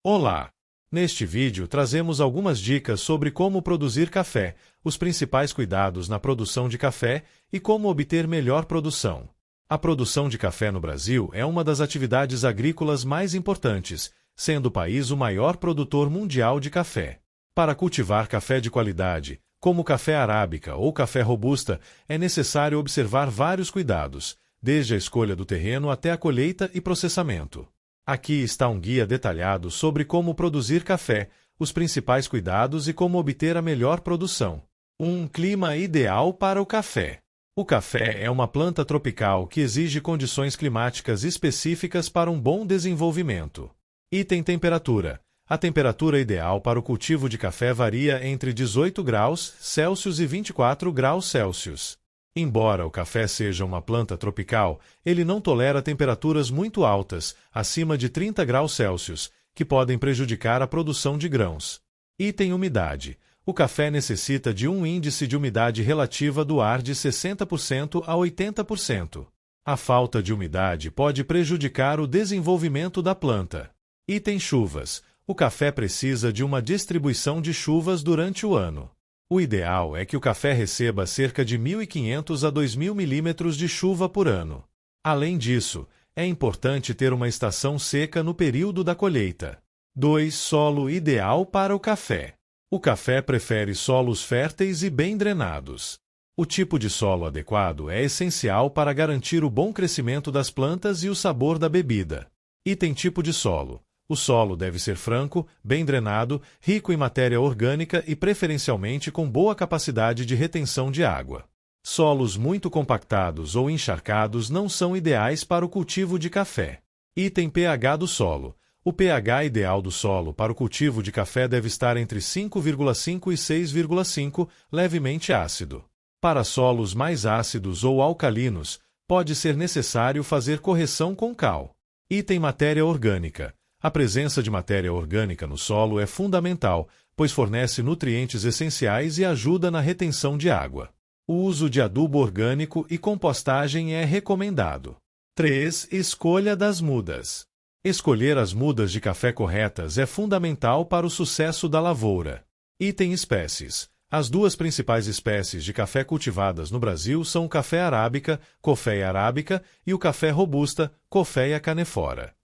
Olá! Neste vídeo trazemos algumas dicas sobre como produzir café, os principais cuidados na produção de café e como obter melhor produção. A produção de café no Brasil é uma das atividades agrícolas mais importantes, sendo o país o maior produtor mundial de café. Para cultivar café de qualidade, como café arábica ou café robusta, é necessário observar vários cuidados, desde a escolha do terreno até a colheita e processamento. Aqui está um guia detalhado sobre como produzir café, os principais cuidados e como obter a melhor produção. Um clima ideal para o café. O café é uma planta tropical que exige condições climáticas específicas para um bom desenvolvimento. Item temperatura. A temperatura ideal para o cultivo de café varia entre 18 graus Celsius e 24 graus Celsius. Embora o café seja uma planta tropical, ele não tolera temperaturas muito altas, acima de 30 graus Celsius, que podem prejudicar a produção de grãos. Item umidade. O café necessita de um índice de umidade relativa do ar de 60% a 80%. A falta de umidade pode prejudicar o desenvolvimento da planta. Item chuvas. O café precisa de uma distribuição de chuvas durante o ano. O ideal é que o café receba cerca de 1.500 a 2.000 milímetros de chuva por ano. Além disso, é importante ter uma estação seca no período da colheita. 2. Solo ideal para o café. O café prefere solos férteis e bem drenados. O tipo de solo adequado é essencial para garantir o bom crescimento das plantas e o sabor da bebida. Item tipo de solo. O solo deve ser franco, bem drenado, rico em matéria orgânica e preferencialmente com boa capacidade de retenção de água. Solos muito compactados ou encharcados não são ideais para o cultivo de café. Item pH do solo. O pH ideal do solo para o cultivo de café deve estar entre 5,5 e 6,5, levemente ácido. Para solos mais ácidos ou alcalinos, pode ser necessário fazer correção com cal. Item matéria orgânica. A presença de matéria orgânica no solo é fundamental, pois fornece nutrientes essenciais e ajuda na retenção de água. O uso de adubo orgânico e compostagem é recomendado. 3. Escolha das mudas. Escolher as mudas de café corretas é fundamental para o sucesso da lavoura. Item espécies. As duas principais espécies de café cultivadas no Brasil são o café arábica, Coffea arábica, e o café robusta, Coffea canephora.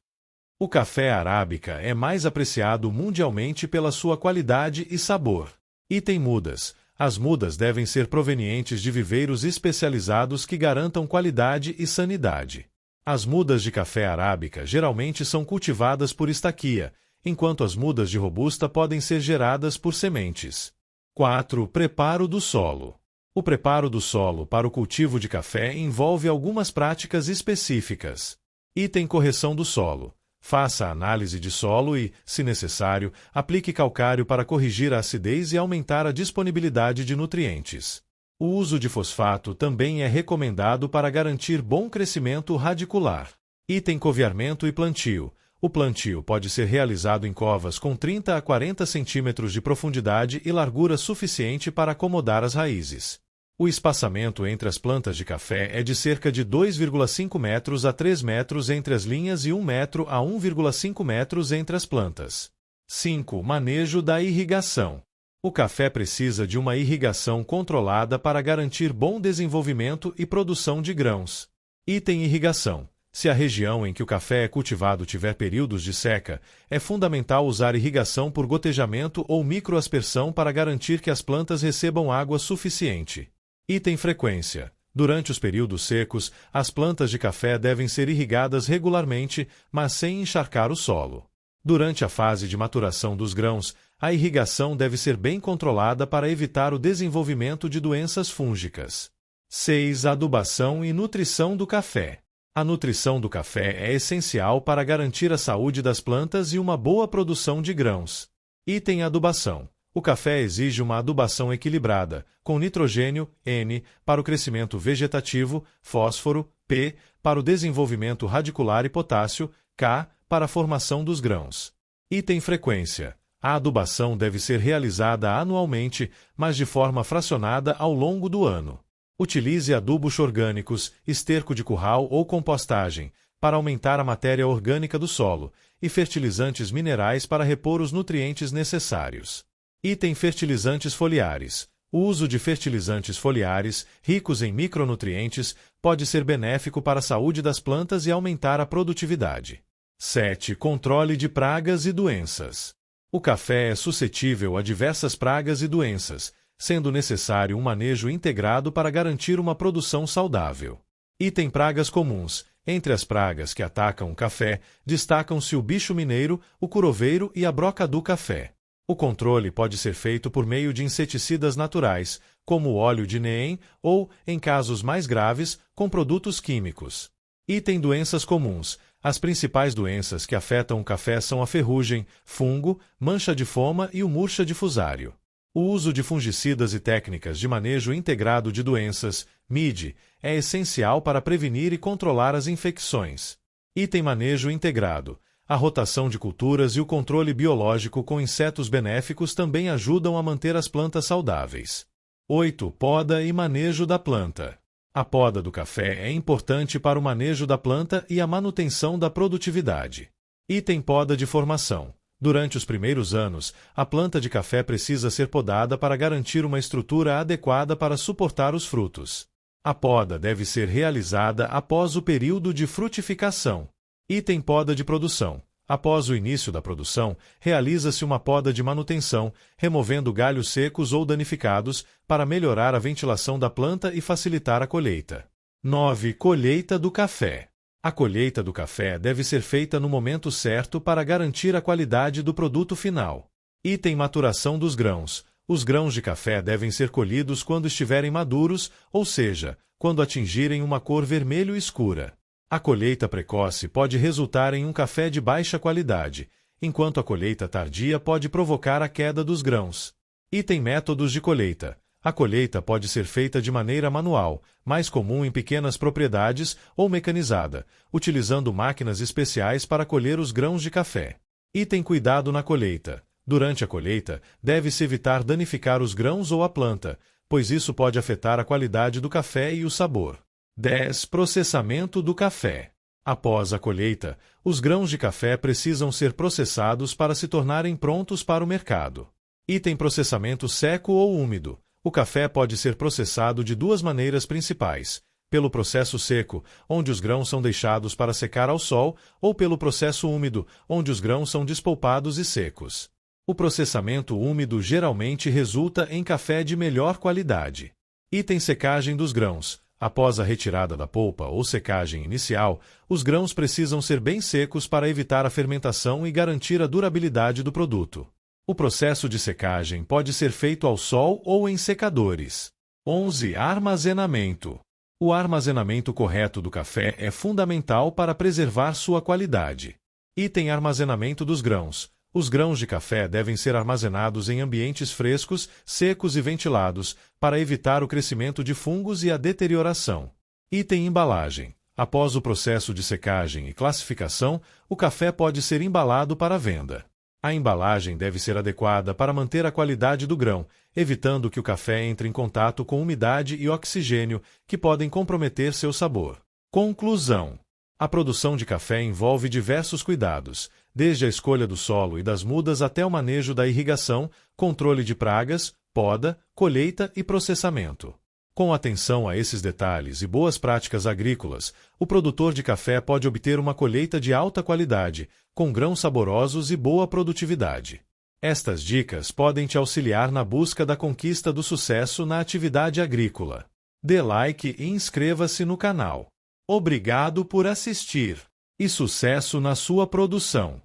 O café arábica é mais apreciado mundialmente pela sua qualidade e sabor. Item mudas. As mudas devem ser provenientes de viveiros especializados que garantam qualidade e sanidade. As mudas de café arábica geralmente são cultivadas por estaquia, enquanto as mudas de robusta podem ser geradas por sementes. 4. Preparo do solo. O preparo do solo para o cultivo de café envolve algumas práticas específicas. Item correção do solo. Faça a análise de solo e, se necessário, aplique calcário para corrigir a acidez e aumentar a disponibilidade de nutrientes. O uso de fosfato também é recomendado para garantir bom crescimento radicular. Item coveamento e plantio. O plantio pode ser realizado em covas com 30 a 40 centímetros de profundidade e largura suficiente para acomodar as raízes. O espaçamento entre as plantas de café é de cerca de 2,5 metros a 3 metros entre as linhas e 1 metro a 1,5 metros entre as plantas. 5. Manejo da irrigação. O café precisa de uma irrigação controlada para garantir bom desenvolvimento e produção de grãos. Item irrigação. Se a região em que o café é cultivado tiver períodos de seca, é fundamental usar irrigação por gotejamento ou microaspersão para garantir que as plantas recebam água suficiente. Item frequência. Durante os períodos secos, as plantas de café devem ser irrigadas regularmente, mas sem encharcar o solo. Durante a fase de maturação dos grãos, a irrigação deve ser bem controlada para evitar o desenvolvimento de doenças fúngicas. 6. Adubação e nutrição do café. A nutrição do café é essencial para garantir a saúde das plantas e uma boa produção de grãos. Item adubação. O café exige uma adubação equilibrada, com nitrogênio, N, para o crescimento vegetativo, fósforo, P, para o desenvolvimento radicular e potássio, K, para a formação dos grãos. Item frequência. A adubação deve ser realizada anualmente, mas de forma fracionada ao longo do ano. Utilize adubos orgânicos, esterco de curral ou compostagem, para aumentar a matéria orgânica do solo, e fertilizantes minerais para repor os nutrientes necessários. Item fertilizantes foliares. O uso de fertilizantes foliares, ricos em micronutrientes, pode ser benéfico para a saúde das plantas e aumentar a produtividade. 7. Controle de pragas e doenças. O café é suscetível a diversas pragas e doenças, sendo necessário um manejo integrado para garantir uma produção saudável. Item pragas comuns. Entre as pragas que atacam o café, destacam-se o bicho mineiro, o curoveiro e a broca do café. O controle pode ser feito por meio de inseticidas naturais, como o óleo de neem, ou, em casos mais graves, com produtos químicos. Item doenças comuns. As principais doenças que afetam o café são a ferrugem, fungo, mancha de foma e o murcha difusário. O uso de fungicidas e técnicas de manejo integrado de doenças, MID, é essencial para prevenir e controlar as infecções. Item manejo integrado. A rotação de culturas e o controle biológico com insetos benéficos também ajudam a manter as plantas saudáveis. 8. Poda e manejo da planta. A poda do café é importante para o manejo da planta e a manutenção da produtividade. Item poda de formação. Durante os primeiros anos, a planta de café precisa ser podada para garantir uma estrutura adequada para suportar os frutos. A poda deve ser realizada após o período de frutificação. Item poda de produção. Após o início da produção, realiza-se uma poda de manutenção, removendo galhos secos ou danificados, para melhorar a ventilação da planta e facilitar a colheita. 9. Colheita do café. A colheita do café deve ser feita no momento certo para garantir a qualidade do produto final. Item maturação dos grãos. Os grãos de café devem ser colhidos quando estiverem maduros, ou seja, quando atingirem uma cor vermelho escura. A colheita precoce pode resultar em um café de baixa qualidade, enquanto a colheita tardia pode provocar a queda dos grãos. Item métodos de colheita. A colheita pode ser feita de maneira manual, mais comum em pequenas propriedades, ou mecanizada, utilizando máquinas especiais para colher os grãos de café. Item cuidado na colheita. Durante a colheita, deve-se evitar danificar os grãos ou a planta, pois isso pode afetar a qualidade do café e o sabor. 10. Processamento do café. Após a colheita, os grãos de café precisam ser processados para se tornarem prontos para o mercado. Item processamento seco ou úmido. O café pode ser processado de duas maneiras principais: pelo processo seco, onde os grãos são deixados para secar ao sol, ou pelo processo úmido, onde os grãos são despolpados e secos. O processamento úmido geralmente resulta em café de melhor qualidade. Item secagem dos grãos. Após a retirada da polpa ou secagem inicial, os grãos precisam ser bem secos para evitar a fermentação e garantir a durabilidade do produto. O processo de secagem pode ser feito ao sol ou em secadores. 11. Armazenamento. O armazenamento correto do café é fundamental para preservar sua qualidade. Item armazenamento dos grãos. Os grãos de café devem ser armazenados em ambientes frescos, secos e ventilados, para evitar o crescimento de fungos e a deterioração. Item embalagem. Após o processo de secagem e classificação, o café pode ser embalado para venda. A embalagem deve ser adequada para manter a qualidade do grão, evitando que o café entre em contato com umidade e oxigênio, que podem comprometer seu sabor. Conclusão. A produção de café envolve diversos cuidados, desde a escolha do solo e das mudas até o manejo da irrigação, controle de pragas, poda, colheita e processamento. Com atenção a esses detalhes e boas práticas agrícolas, o produtor de café pode obter uma colheita de alta qualidade, com grãos saborosos e boa produtividade. Estas dicas podem te auxiliar na busca da conquista do sucesso na atividade agrícola. Dê like e inscreva-se no canal. Obrigado por assistir e sucesso na sua produção!